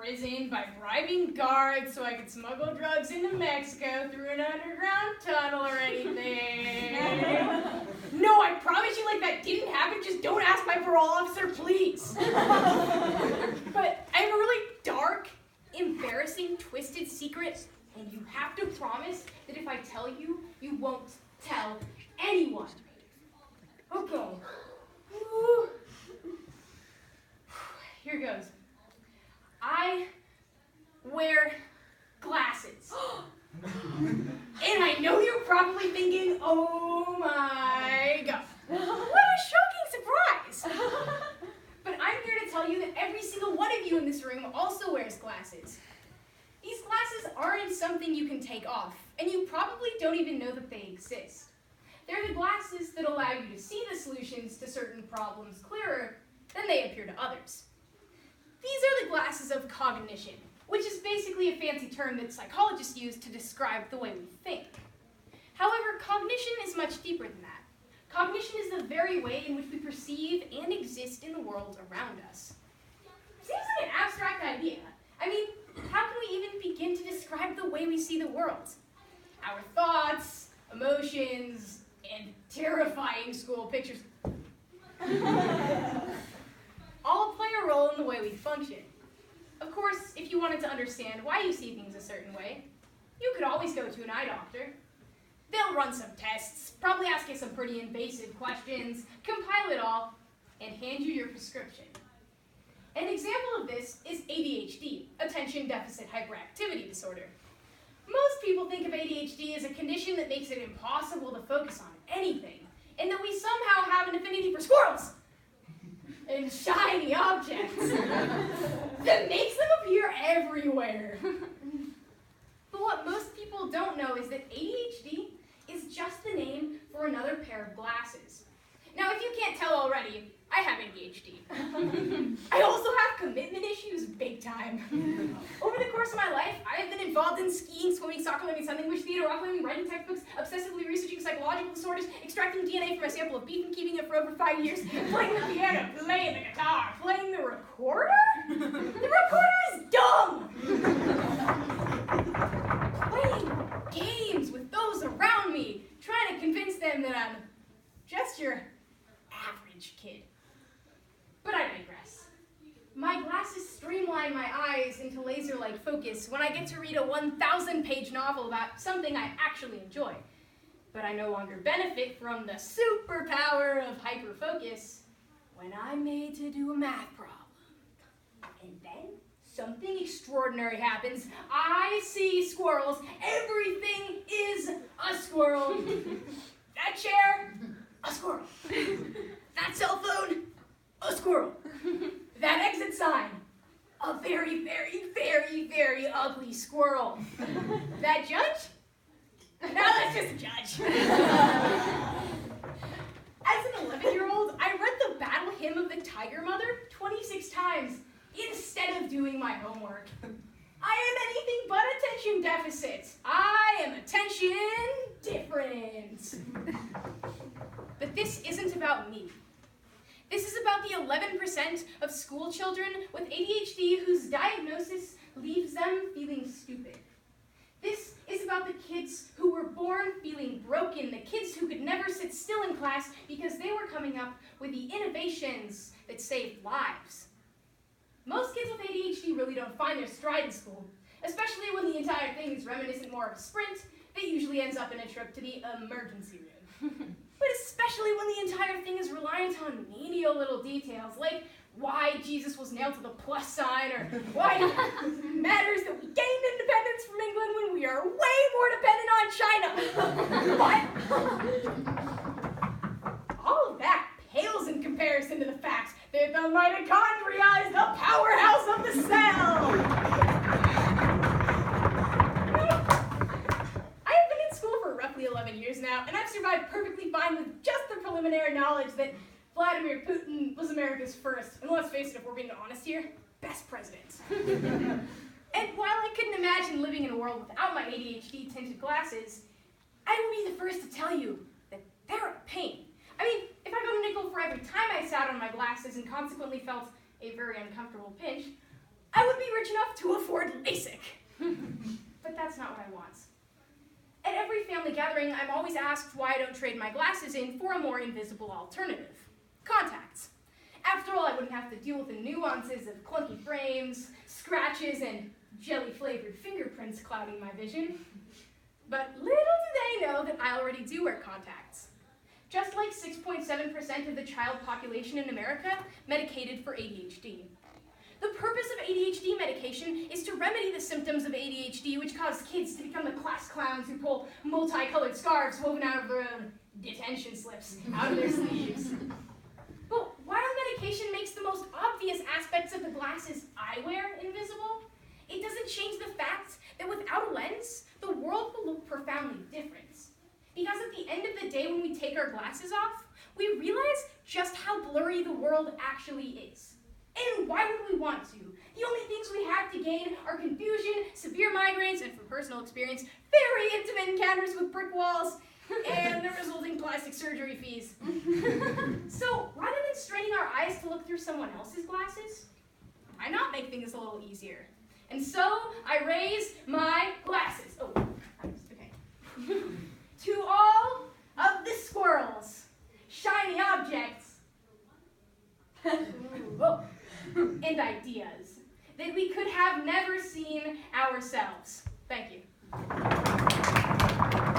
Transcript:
prison by bribing guards so I could smuggle drugs into Mexico through an underground tunnel or anything. No, I promise you, like, that didn't happen. Just don't ask my parole officer, please. But I have a really dark, embarrassing, twisted secret, and you have to promise that if I tell you, you won't tell anyone. Okay. Ooh. Here goes. I wear glasses. And I know you're probably thinking, oh my God, what a shocking surprise. But I'm here to tell you that every single one of you in this room also wears glasses. These glasses aren't something you can take off, and you probably don't even know that they exist. They're the glasses that allow you to see the solutions to certain problems clearer than they appear to others. These are the glasses of cognition, which is basically a fancy term that psychologists use to describe the way we think. However, cognition is much deeper than that. Cognition is the very way in which we perceive and exist in the world around us. Seems like an abstract idea. I mean, how can we even begin to describe the way we see the world? Our thoughts, emotions, and terrifying school pictures all play a role in the way we function. Of course, if you wanted to understand why you see things a certain way, you could always go to an eye doctor. They'll run some tests, probably ask you some pretty invasive questions, compile it all, and hand you your prescription. An example of this is ADHD, Attention Deficit Hyperactivity Disorder. Most people think of ADHD as a condition that makes it impossible to focus on anything, and that we somehow have an affinity for squirrels and shiny objects that makes them appear everywhere. But what most people don't know is that ADHD is just the name for another pair of glasses. Now, if you can't tell already, I have ADHD. I also have commitment issues big time. Over the course of my life, I have been involved in skiing, swimming, soccer, learning, sign language, theater, rock climbing, writing textbooks, obsessively researching psychological disorders, extracting DNA from a sample of beef and keeping it for over 5 years, playing the piano, playing the guitar, playing the recorder? The recorder is dumb! Playing games with those around me, trying to convince them that I'm just your average kid. But I digress. My glasses streamline my eyes into laser-like focus when I get to read a 1,000-page novel about something I actually enjoy. But I no longer benefit from the superpower of hyperfocus when I'm made to do a math problem. And then something extraordinary happens. I see squirrels. Everything is a squirrel. That chair, a squirrel. That cell phone, a squirrel. That exit sign, a very, very, very, very ugly squirrel. That judge? No, that's just a judge. As an 11-year-old, I read the battle hymn of the Tiger Mother 26 times instead of doing my homework. I am anything but attention deficit. I am attention different. But this isn't about me. This is about the 11% of school children with ADHD whose diagnosis leaves them feeling stupid. This is about the kids who were born feeling broken, the kids who could never sit still in class because they were coming up with the innovations that saved lives. Most kids with ADHD really don't find their stride in school, especially when the entire thing is reminiscent more of a sprint that usually ends up in a trip to the emergency room. But especially when the entire thing is reliant on menial little details, like why Jesus was nailed to the plus sign, or why it matters that we gained independence from England when we are way more dependent on China. All of that pales in comparison to the fact that the mitochondria is the powerhouse of the cell. Roughly 11 years now, and I've survived perfectly fine with just the preliminary knowledge that Vladimir Putin was America's first, and let's face it, if we're being honest here, best president. And while I couldn't imagine living in a world without my ADHD-tinted glasses, I will be the first to tell you that they're a pain. I mean, if I got a nickel for every time I sat on my glasses and consequently felt a very uncomfortable pinch, I would be rich enough to afford LASIK. But that's not what I want. At every family gathering, I'm always asked why I don't trade my glasses in for a more invisible alternative. Contacts. After all, I wouldn't have to deal with the nuances of clunky frames, scratches, and jelly-flavored fingerprints clouding my vision. But little do they know that I already do wear contacts. Just like 6.7% of the child population in America medicated for ADHD. The purpose of ADHD medication is to remedy the symptoms of ADHD, which cause kids to become the class clowns who pull multicolored scarves woven out of their detention slips out of their sleeves. But while medication makes the most obvious aspects of the glasses I wear invisible, it doesn't change the fact that without a lens, the world will look profoundly different. Because at the end of the day, when we take our glasses off, we realize just how blurry the world actually is. And why would we want to? The only things we have to gain are confusion, severe migraines, and from personal experience, very intimate encounters with brick walls, and the resulting plastic surgery fees. So rather than straining our eyes to look through someone else's glasses, why not make things a little easier? And so I raise my glasses. Oh, okay. To all of the squirrels, shiny objects, and ideas that we could have never seen ourselves. Thank you.